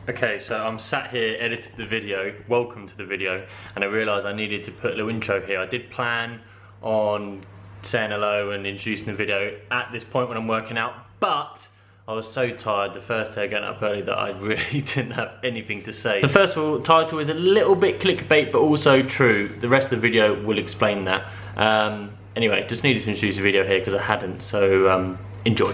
Okay, so I'm sat here, edited the video, welcome to the video, and I realised I needed to put a little intro here. I did plan on saying hello and introducing the video at this point when I'm working out, but I was so tired the first day getting up early that I really didn't have anything to say. The first of all, title is a little bit clickbait, but also true. The rest of the video will explain that. Anyway, just needed to introduce the video here because I hadn't, so enjoy.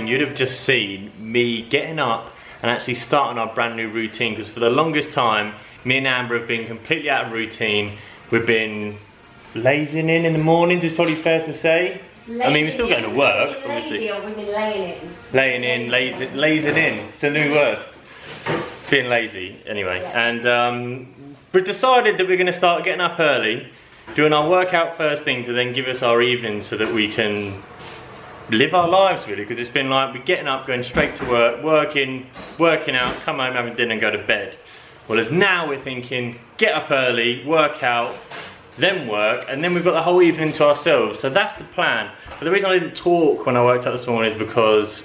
You'd have just seen me getting up and actually starting our brand new routine, because for the longest time me and Amber have been completely out of routine. We've been lazing in the mornings, is probably fair to say. I mean, we're still going to work, obviously. We've been laying in. Laying in, lazing in, it's a new word. Being lazy, anyway. Yeah. And we've decided that we're going to start getting up early, doing our workout first thing to then give us our evenings so that we can live our lives, really, because it's been like we're getting up, going straight to work, working out, come home, having dinner and go to bed. Well, as now we're thinking, get up early, work out, then work, and then we've got the whole evening to ourselves. So that's the plan. But the reason I didn't talk when I worked out this morning is because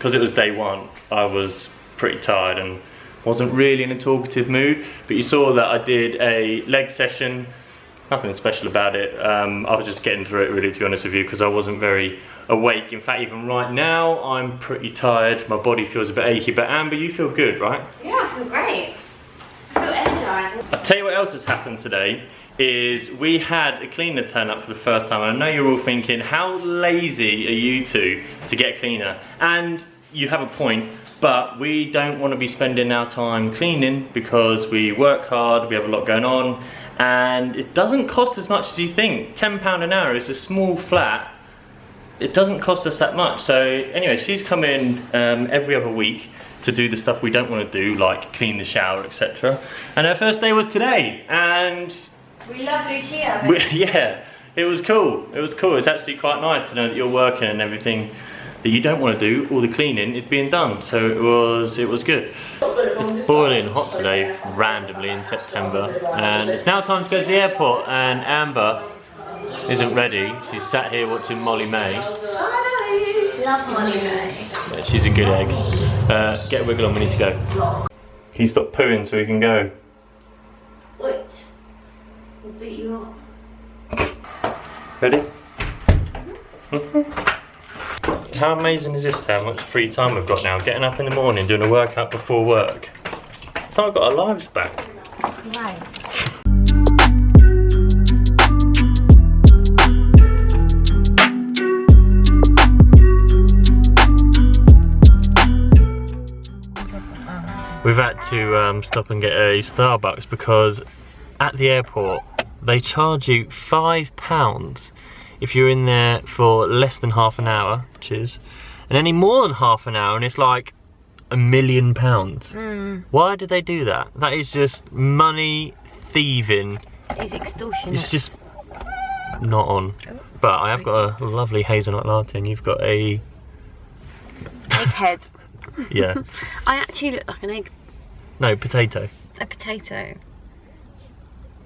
it was day one. I was pretty tired and wasn't really in a talkative mood. But you saw that I did a leg session, nothing special about it. I was just getting through it, really, to be honest with you, because I wasn't very awake. In fact, even right now I'm pretty tired. My body feels a bit achy. But Amber, you feel good, right? Yeah, I feel great. I feel energized. I'll tell you what else has happened today is we had a cleaner turn up for the first time. I know you're all thinking, how lazy are you two to get a cleaner? And you have a point, but we don't want to be spending our time cleaning because we work hard, we have a lot going on, and it doesn't cost as much as you think. £10 an hour is a small flat. It doesn't cost us that much. So anyway, she's come in every other week to do the stuff we don't want to do, like clean the shower, etc. And her first day was today, and we love Lucia. Yeah, it was cool. It was cool. It's actually quite nice to know that you're working and everything that you don't want to do, all the cleaning, is being done. So it was good. It's boiling hot today, randomly in September, and it's now time to go to the airport. And Amber isn't ready. She's sat here watching Molly May. Love Molly May. Yeah, she's a good egg. Get a wiggle on, we need to go. Can you stop pooing so we can go? Wait. I'll beat you up. Ready? How amazing is this, how much free time we've got now? Getting up in the morning, doing a workout before work. It's like we've got our lives back. Right. We've had to stop and get a Starbucks because at the airport they charge you £5 if you're in there for less than half an hour, cheers, and any more than half an hour and it's like £1 million. Why do they do that? That is just money thieving. It's extortionate. It's just not on. But I have got a lovely hazelnut latte and you've got a egghead. Yeah. I actually look like an egg. No, potato. A potato.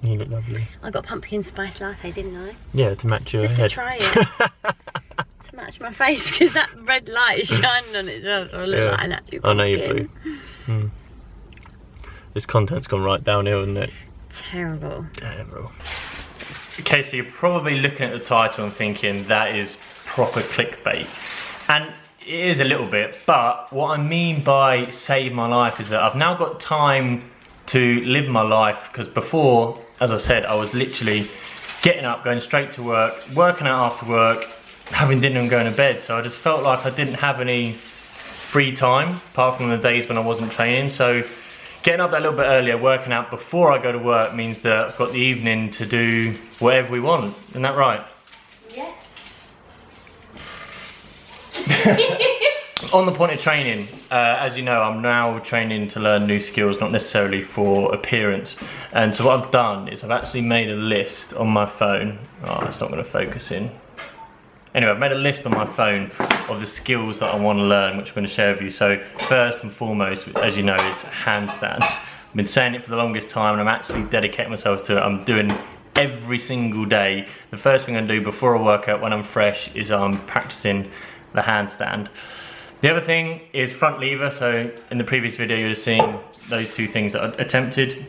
You look lovely. I got pumpkin spice latte, didn't I? Yeah, to match your Just head. to try it. To match my face, because that red light is shining on it as well, so I look like an actual pumpkin. I know you're blue. This content's gone right downhill, isn't it? Terrible. Terrible. Okay, so you're probably looking at the title and thinking that is proper clickbait. And it is a little bit, but what I mean by save my life is that I've now got time to live my life, because before, as I said, I was literally getting up, going straight to work, working out after work, having dinner and going to bed. So I just felt like I didn't have any free time apart from the days when I wasn't training. So getting up that little bit earlier, working out before I go to work, means that I've got the evening to do whatever we want. Isn't that right? Yes. On the point of training, as you know, I'm now training to learn new skills, not necessarily for appearance. And so what I've done is I've actually made a list on my phone. Oh, it's not going to focus in. Anyway, I've made a list on my phone of the skills that I want to learn, which I'm going to share with you. So first and foremost, as you know, is handstand. I've been saying it for the longest time, and I'm actually dedicating myself to it. I'm doing every single day. The first thing I do before a workout when I'm fresh is I'm practicing the handstand. The other thing is front lever. So in the previous video you would have seen those two things that I attempted.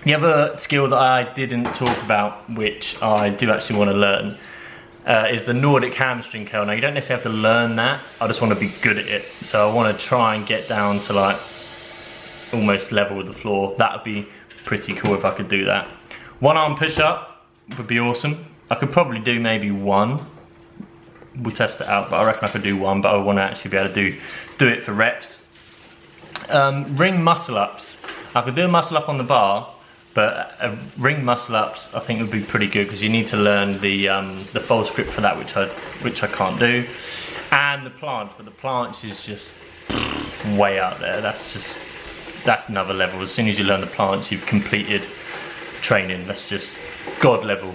The other skill that I didn't talk about, which I do actually want to learn, is the Nordic hamstring curl. Now you don't necessarily have to learn that, I just want to be good at it. So I want to try and get down to like almost level with the floor. That would be pretty cool if I could do that. One arm push up would be awesome. I could probably do maybe one. We'll test it out, but I reckon I could do one, but I want to actually be able to do it for reps. Ring muscle ups. I could do a muscle up on the bar, but a ring muscle ups I think would be pretty good, because you need to learn the false grip for that, which I can't do. And the planche, but the planche is just way out there. That's another level. As soon as you learn the planche, you've completed training. That's just God level.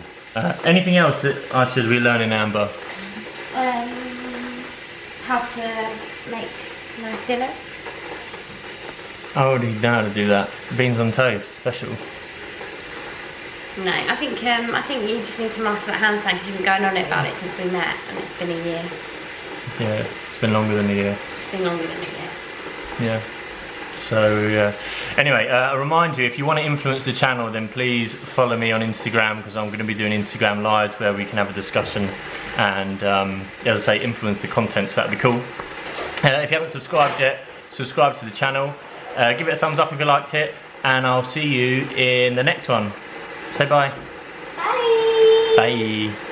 Anything else that I should be learning, Amber? How to make nice dinner. I already know how to do that. Beans on toast, special. No, I think you just need to master that handstand, because you've been going on about it since we met, and it's been a year. Yeah, it's been longer than a year. It's been longer than a year. Yeah. So anyway, I remind you, if you want to influence the channel, then please follow me on Instagram, because I'm going to be doing Instagram lives where we can have a discussion and, as I say, influence the content. So that'd be cool. If you haven't subscribed yet, subscribe to the channel. Give it a thumbs up if you liked it, and I'll see you in the next one. Say bye. Bye. Bye.